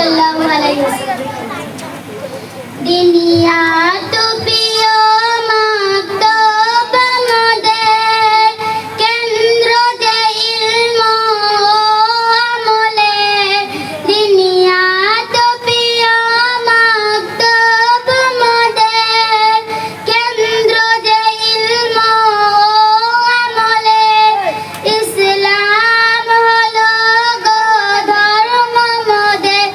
সাল্লাল্লাহু আলাইহি ওয়াসাল্লাম। দুনিয়া তো প্রিয় মাকতব আমাদের, কেন্দ্র যে ইলম ও আমলের। দুনিয়া তো প্রিয় মাকতব আমাদের, কেন্দ্র যে ইলম ও আমলের। ইসলাম হলো গো ধর্ম মোদের,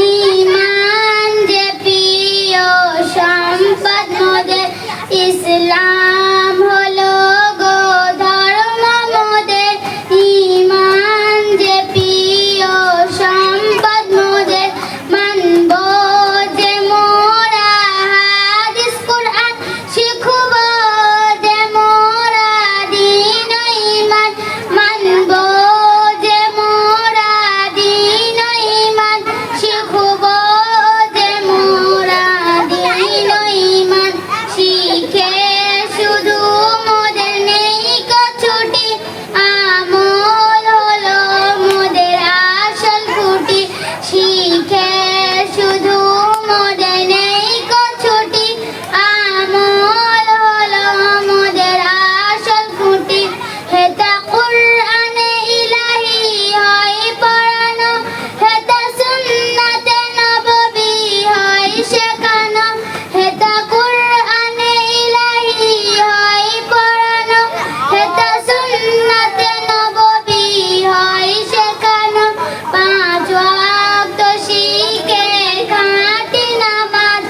ঈমান যে প্রিয় সম্পদ মোদের। ইসলাম হলো গো ধর্ম মোদের, ঈমান যে প্রিয় সম্পদ মোদের। মানব যে মোরা হাদিস কুরআন, শিখব যে মোরা দ্বীন ও ঈমান। মানব যে মোরা দ্বীন ও ঈমান, শিখব যে মোরা দ্বীন ও ঈমান। শিখে শুধু মোদের নেই ছুটি, আমল হলো মোদের আসল খুঁটি। শিখে শুধু মোদের নেই ছুটি, আমল হলো মোদের আসল খুঁটি। হেতা কুরআনে ইলাহি হয় পড়ানো, হেতা সুন্নাতে নববী হয় শেখানো। হেতা কুরআনে ইলাহি হয় পড়ানো, হেতা সুন্নাতে নববী হয় শেখানো। পাঁচ ওয়াক্ত শিখে খাঁটি নামাজ,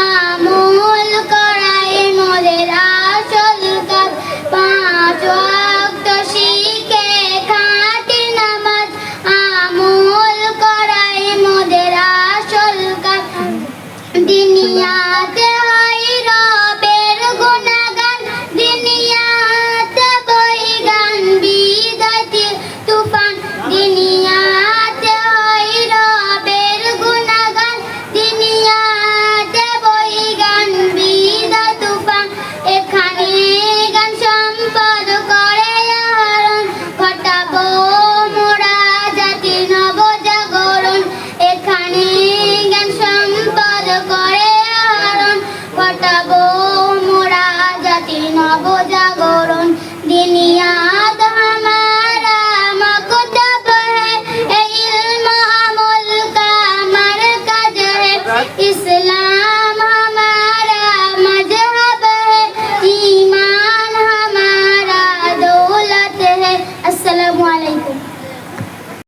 আমল করাই মোদের আসল কাজ। পাঁচ ওয়াক্ত শিখে খাঁটি নামাজ, আমল করাই মোদের আসল কাজ। দুনিয়া